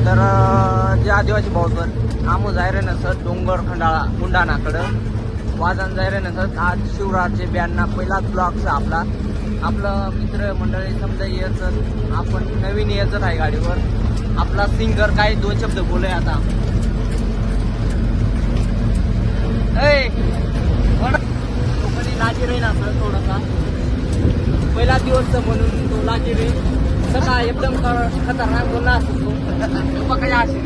तर जे आदिवासी भाऊसन आमू जायरे नसत डोंगर खंडाळा बुलढाणाकडं वाजन जायरे नसत. आज शिवराजचे 92 पहिलाच ब्लॉग आपला. आपलं मित्र मंडळी समजा यायचं, आपण नवीन यायचं आहे गाडीवर. आपला सिंगर काही 2 शब्द बोलूया आता. कधी लाजी राहील असं थोडासा पहिला दिवस म्हणून तो लाजी राहील. सकाळ एकदम खतरनाक बोलला असतो तो काही असे.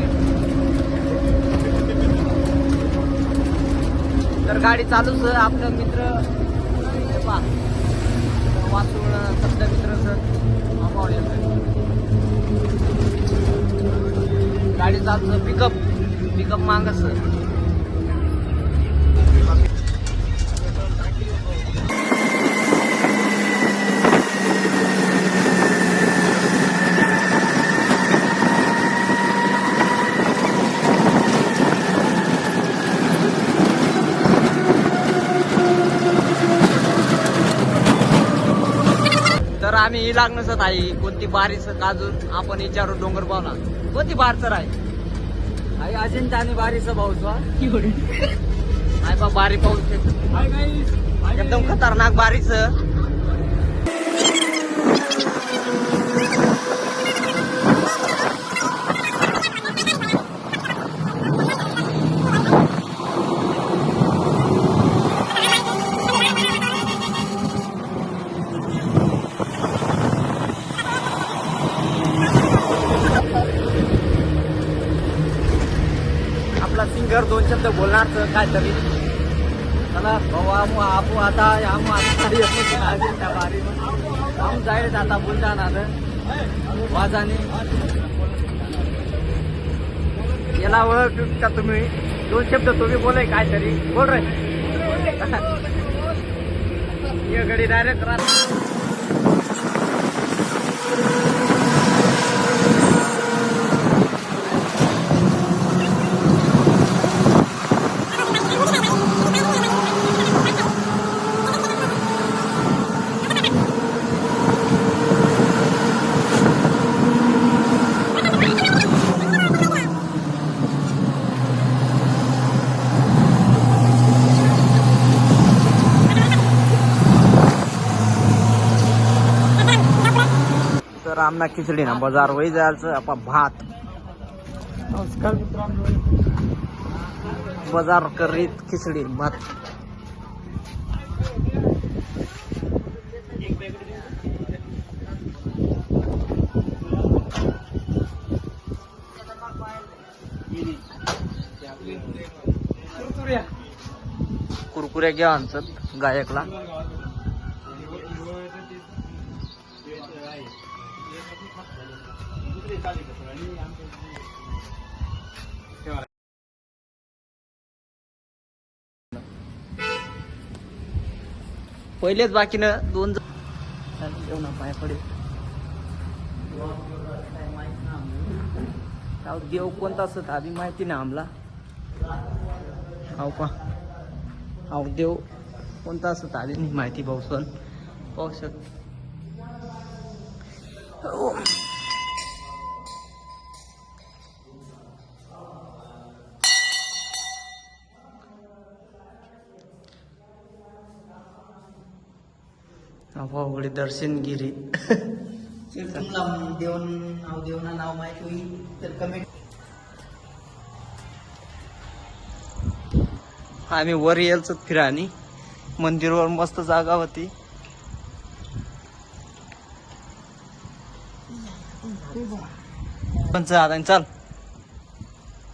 तर गाडी चालूच आपलं मित्र वाचून शब्द मित्र सर गाडी चालू पिकअप मागस. तर आम्ही लागणंच आहे कोणती बारीच काजून आपण विचारू डोंगर पावला कोणती बार तर आहे अजिंठा आणि बारीचं पाऊस आहे बा बारी पाऊस एकदम खतरनाक बारीच. आपला सिंगर 2 शब्द बोलणार तर काय तरी चला भाऊ आपू आता आम जाईल आता बुलढाणा वाजाने याला ओळख का तुम्ही 2 शब्द तुम्ही बोलाय काय तरी बोल रे. ये गडी डायरेक्ट राहत. तर आमना खिचडी ना बाजार वही जायचं आपण भात बाजार करीत खिचडी भात. कुरकुऱ्या घ्या आणतात गायकला. पहिलेच बाकीनं 2 जेवणा पाय पडे. देव कोणता असत आधी माहिती ना आम्हाला. हाव देव कोणता असत आधी नाही माहिती. भाऊ सण पाहू शकत. अवघडे दर्शनगिरी तुम्हाला देवना नाव माहिती होईल तर कमेंट. आम्ही वर यायच फिरानी मंदिरवर मस्त जागा होती. पंच आता चाल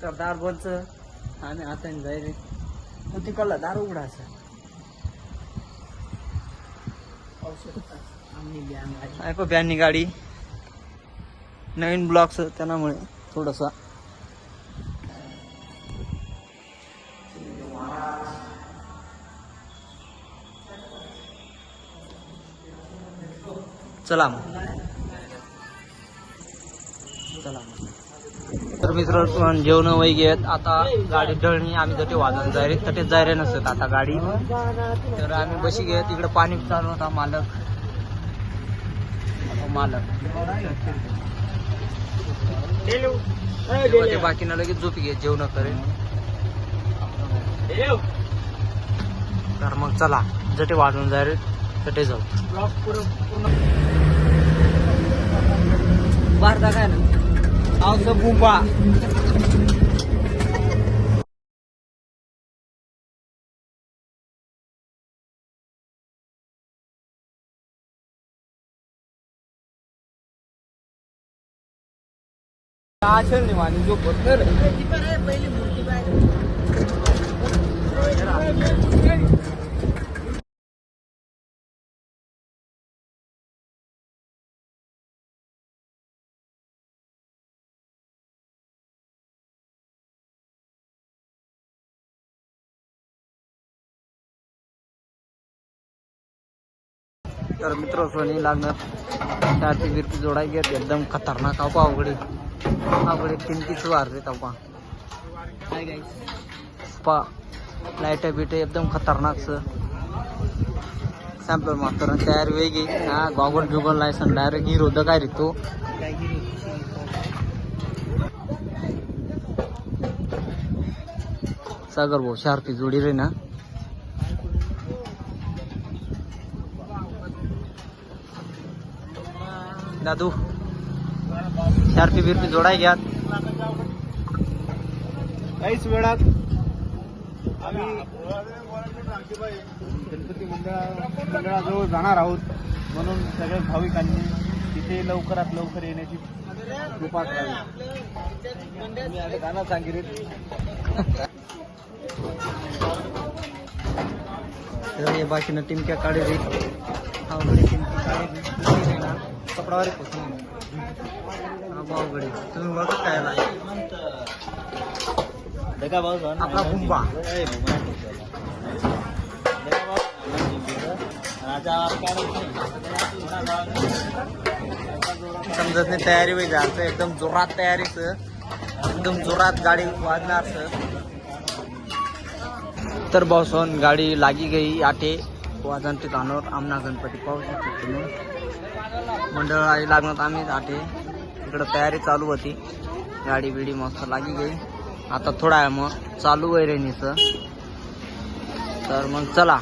तर दार बोलच आम्ही आता जाईल तिकडला दार उघडायचं. बॅननी गाडी नवीन ब्लॉक्स त्यामुळे थोडसा चला चला. तर मित्र जेवण वै घेत आता गाडी ढळणी आम्ही जटे वाजून जायरे तटेच जायरे नसत आता गाडी. तर आम्ही बशी घेत इकडे पाणी चालू होता. मालक जेव्हा ते बाकीनं लगेच झोपी घे जेवण करेन. तर मग चला जटे वाजून जाईल तटे जाऊ. बाहेर काय ना आवचं बुंबा आचल नाही मानी जो पत्थर पहिली मूर्ती तर मित्र सोनी लागणार चारची बिरची जोडाई घेत एकदम खतरनाक आव अवघडे अवघडे 3-3 वारते तवा काय गाइस पा लाईट बिटे एकदम खतरनाक सॅम्पल मास्तर तयार वेगळी हा गॉगल जुगल लायसन डायरेक्ट हिरो द काय रितो सागर भाऊ शार्पी जोडी रे ना दादू शार्पी बिरपी जोडाय घ्या. काहीच वेळात आम्ही गणपती मंडळाजवळ जाणार आहोत म्हणून सगळ्या भाविकांनी तिथे लवकरात लवकर येण्याची कृपा करावी. गाणं सांगितले बाकीनं टिमक्या काढे कपडावारी पोचून अवघडे तुम्ही बघत काय आपला बुंबा समजत नाही तयारी वेळ जायचं एकदम जोरात तयारीच एकदम जोरात गाडी वाजणार तर बसून गाडी लागी गई आठे वाजन ते कानवर आमना गणपती पाहू शकतो तुम्ही मंडळ आई लागणार आम्ही आठे इकडं तयारी चालू होती गाडी बिडी मस्त लागी गई आता थोडा आहे मग चालू आहे रेनीचं तर मग चला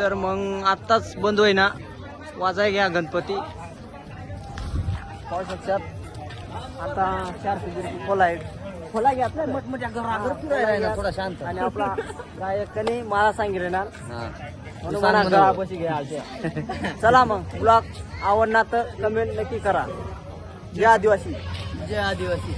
तर मग आत्ताच बंद होईना वाजाय घ्या गणपती पाहू शकतात. आता 400 खोला घ्या थोडा शांत आणि आपला गायकाने मला सांगितलं म्हणून मला घरापाशी घ्या आलत्या. चला मग ब्लॉग आवडला तर कमेंट नक्की करा. जय आदिवासी. जय आदिवासी.